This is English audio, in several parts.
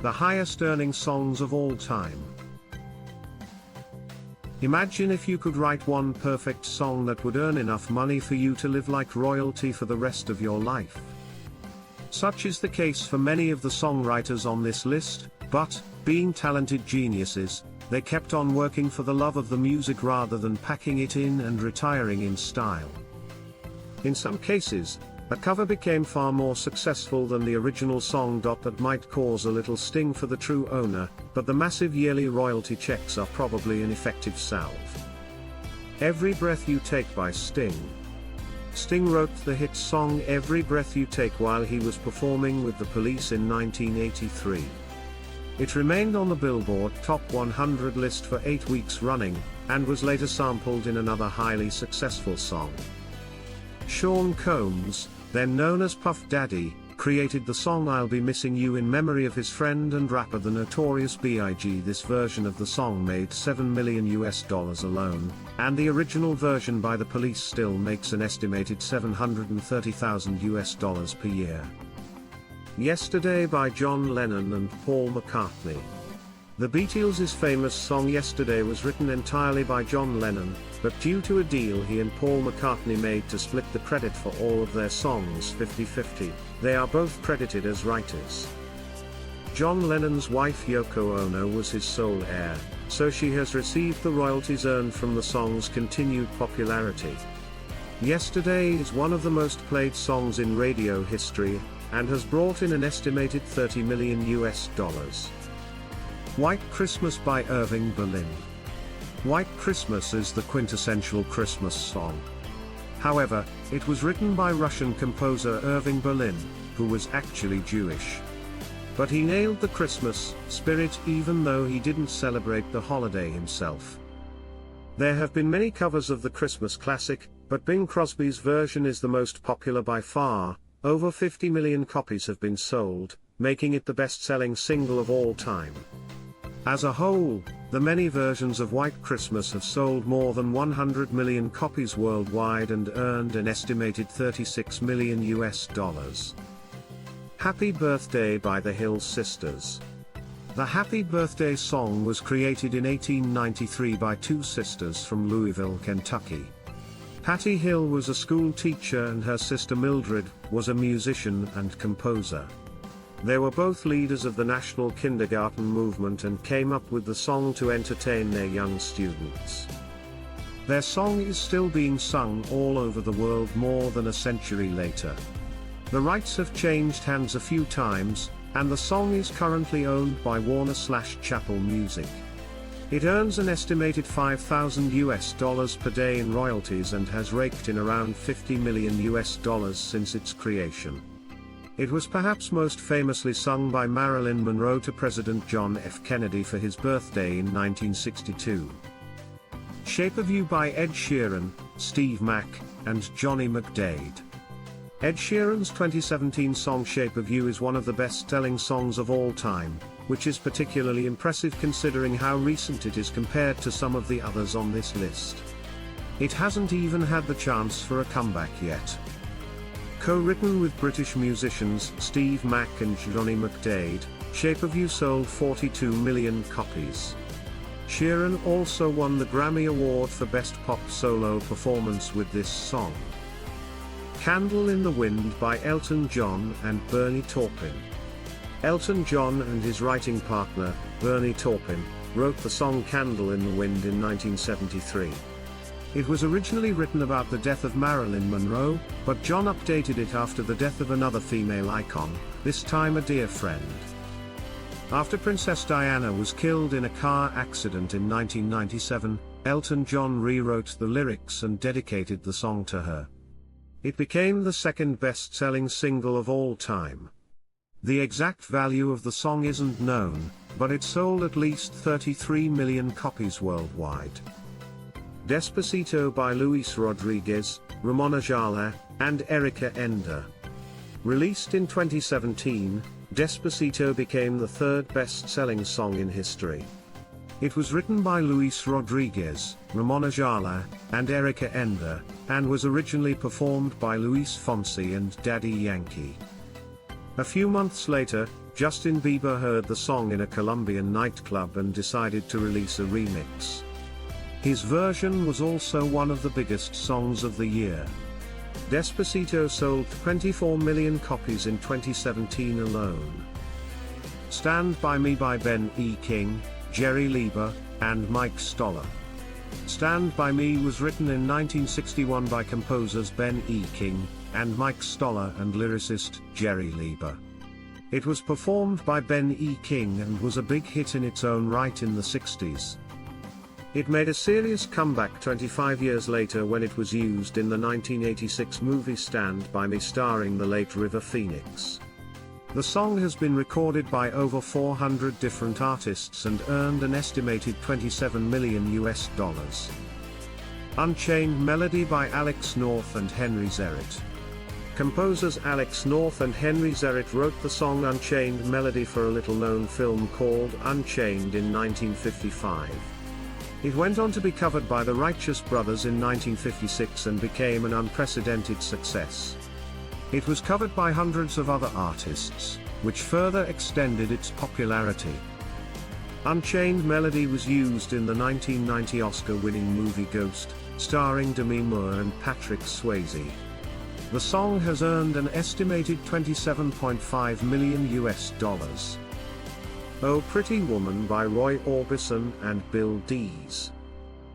The highest earning songs of all time. Imagine if you could write one perfect song that would earn enough money for you to live like royalty for the rest of your life. Such is the case for many of the songwriters on this list, but, being talented geniuses, they kept on working for the love of the music rather than packing it in and retiring in style. In some cases, a cover became far more successful than the original song. That might cause a little sting for the true owner, but the massive yearly royalty checks are probably an effective salve. Every Breath You Take by Sting. Sting wrote the hit song Every Breath You Take while he was performing with the Police in 1983. It remained on the Billboard Top 100 list for 8 weeks running, and was later sampled in another highly successful song. Sean Combs, then known as Puff Daddy, created the song I'll Be Missing You in memory of his friend and rapper the Notorious B.I.G. This version of the song made $7 million alone, and the original version by the Police still makes an estimated $730,000 per year. Yesterday by John Lennon and Paul McCartney. The Beatles' famous song Yesterday was written entirely by John Lennon, but due to a deal he and Paul McCartney made to split the credit for all of their songs 50-50, they are both credited as writers. John Lennon's wife Yoko Ono was his sole heir, so she has received the royalties earned from the song's continued popularity. Yesterday is one of the most played songs in radio history, and has brought in an estimated $30 million. White Christmas by Irving Berlin. White Christmas is the quintessential Christmas song. However, it was written by Russian composer Irving Berlin, who was actually Jewish. But he nailed the Christmas spirit even though he didn't celebrate the holiday himself. There have been many covers of the Christmas classic, but Bing Crosby's version is the most popular by far. Over 50 million copies have been sold, making it the best-selling single of all time. As a whole, the many versions of White Christmas have sold more than 100 million copies worldwide and earned an estimated $36 million. Happy Birthday by the Hill Sisters. The Happy Birthday song was created in 1893 by two sisters from Louisville, Kentucky. Patty Hill was a school teacher and her sister Mildred was a musician and composer. They were both leaders of the National Kindergarten Movement and came up with the song to entertain their young students. Their song is still being sung all over the world more than a century later. The rights have changed hands a few times, and the song is currently owned by Warner/Chappell Music. It earns an estimated $5,000 per day in royalties and has raked in around $50 million since its creation. It was perhaps most famously sung by Marilyn Monroe to President John F. Kennedy for his birthday in 1962. Shape of You by Ed Sheeran, Steve Mac, and Johnny McDaid. Ed Sheeran's 2017 song Shape of You is one of the best-selling songs of all time, which is particularly impressive considering how recent it is compared to some of the others on this list. It hasn't even had the chance for a comeback yet. Co-written with British musicians Steve Mac and Johnny McDaid, Shape of You sold 42 million copies. Sheeran also won the Grammy Award for Best Pop Solo Performance with this song. Candle in the Wind by Elton John and Bernie Taupin. Elton John and his writing partner, Bernie Taupin, wrote the song Candle in the Wind in 1973. It was originally written about the death of Marilyn Monroe, but John updated it after the death of another female icon, this time a dear friend. After Princess Diana was killed in a car accident in 1997, Elton John rewrote the lyrics and dedicated the song to her. It became the second best-selling single of all time. The exact value of the song isn't known, but it sold at least 33 million copies worldwide. Despacito by Luis Rodriguez, Ramon Ayala, and Erika. Released in 2017, Despacito became the third best-selling song in history. It was written by Luis Rodriguez, Ramon Ayala, and Erika, and was originally performed by Luis Fonsi and Daddy Yankee. A few months later, Justin Bieber heard the song in a Colombian nightclub and decided to release a remix. His version was also one of the biggest songs of the year. Despacito sold 24 million copies in 2017 alone. Stand By Me by Ben E. King, Jerry Leiber, and Mike Stoller. Stand By Me was written in 1961 by composers Ben E. King and Mike Stoller and lyricist Jerry Leiber. It was performed by Ben E. King and was a big hit in its own right in the 60s. It made a serious comeback 25 years later when it was used in the 1986 movie Stand By Me starring the late River Phoenix. The song has been recorded by over 400 different artists and earned an estimated $27 million. Unchained Melody by Alex North and Henry Zaret. Composers Alex North and Henry Zaret wrote the song Unchained Melody for a little-known film called Unchained in 1955. It went on to be covered by the Righteous Brothers in 1956 and became an unprecedented success. It was covered by hundreds of other artists, which further extended its popularity. Unchained Melody was used in the 1990 Oscar-winning movie Ghost, starring Demi Moore and Patrick Swayze. The song has earned an estimated $27.5 million. Oh Pretty Woman by Roy Orbison and Bill Dees.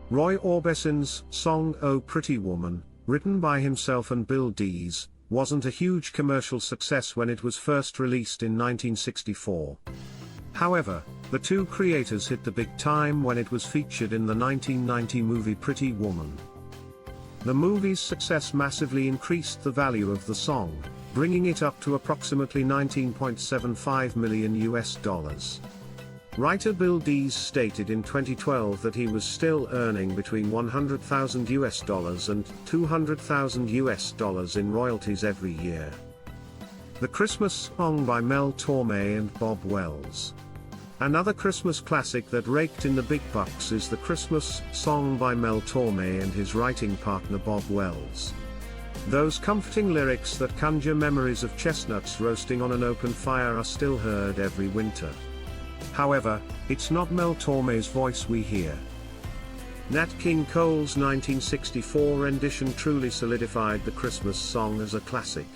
Roy Orbison's song Oh Pretty Woman, written by himself and Bill Dees, wasn't a huge commercial success when it was first released in 1964. However, the two creators hit the big time when it was featured in the 1990 movie Pretty Woman. The movie's success massively increased the value of the song, bringing it up to approximately $19.75 million. Writer Bill Dees stated in 2012 that he was still earning between $100,000 and $200,000 in royalties every year. The Christmas Song by Mel Tormé and Bob Wells. Another Christmas classic that raked in the big bucks is the Christmas Song by Mel Tormé and his writing partner Bob Wells. Those comforting lyrics that conjure memories of chestnuts roasting on an open fire are still heard every winter. However, it's not Mel Tormé's voice we hear. Nat King Cole's 1964 rendition truly solidified the Christmas song as a classic.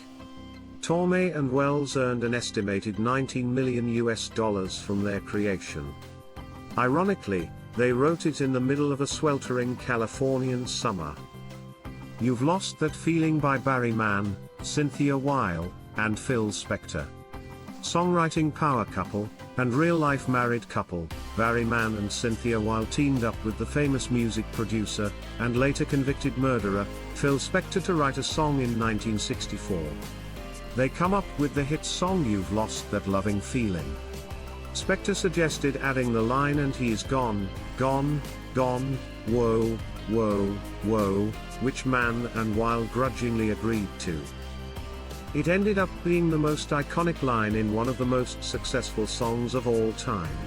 Tormé and Wells earned an estimated $19 million from their creation. Ironically, they wrote it in the middle of a sweltering Californian summer. You've Lost That Feeling by Barry Mann, Cynthia Weil, and Phil Spector. Songwriting power couple, and real-life married couple, Barry Mann and Cynthia Weil teamed up with the famous music producer, and later convicted murderer, Phil Spector to write a song in 1964. They come up with the hit song You've Lost That Loving Feeling. Spector suggested adding the line and he is gone, gone, gone, whoa, whoa, whoa, which Mann and Weil grudgingly agreed to. It ended up being the most iconic line in one of the most successful songs of all time.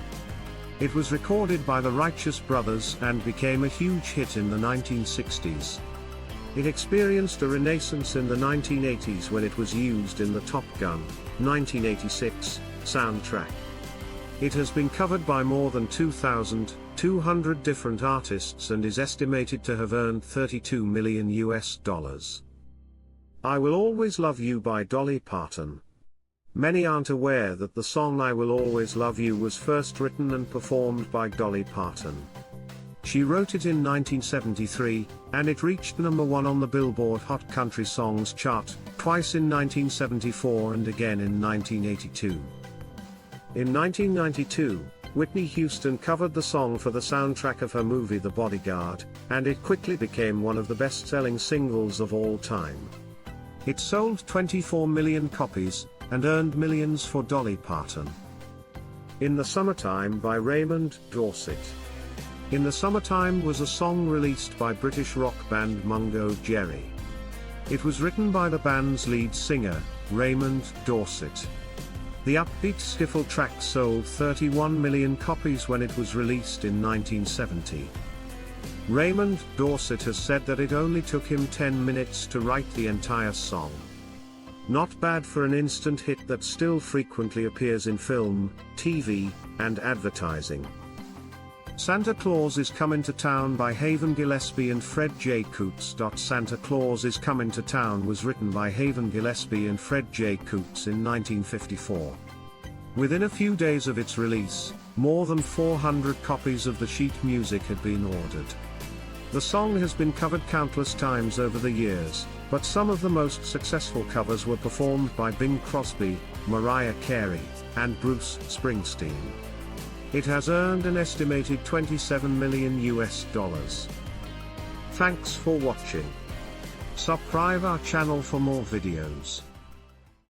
It was recorded by the Righteous Brothers and became a huge hit in the 1960s. It experienced a renaissance in the 1980s when it was used in the Top Gun 1986 soundtrack. It has been covered by more than 2,200 different artists and is estimated to have earned $32 million. I Will Always Love You by Dolly Parton. Many aren't aware that the song I Will Always Love You was first written and performed by Dolly Parton. She wrote it in 1973, and it reached #1 on the Billboard Hot Country Songs chart, twice in 1974 and again in 1982. In 1992, Whitney Houston covered the song for the soundtrack of her movie The Bodyguard, and it quickly became one of the best-selling singles of all time. It sold 24 million copies, and earned millions for Dolly Parton. In the Summertime by Raymond, Dorset. In the Summertime was a song released by British rock band Mungo Jerry. It was written by the band's lead singer, Raymond, Dorset. The upbeat skiffle track sold 31 million copies when it was released in 1970. Raymond, Dorset has said that it only took him 10 minutes to write the entire song. Not bad for an instant hit that still frequently appears in film, TV, and advertising. Santa Claus is Comin' to Town by Haven Gillespie and Fred J. Coots. Santa Claus is Comin' to Town was written by Haven Gillespie and Fred J. Coots in 1954. Within a few days of its release, more than 400 copies of the sheet music had been ordered. The song has been covered countless times over the years, but some of the most successful covers were performed by Bing Crosby, Mariah Carey, and Bruce Springsteen. It has earned an estimated $27 million. Thanks for watching. Subscribe our channel for more videos.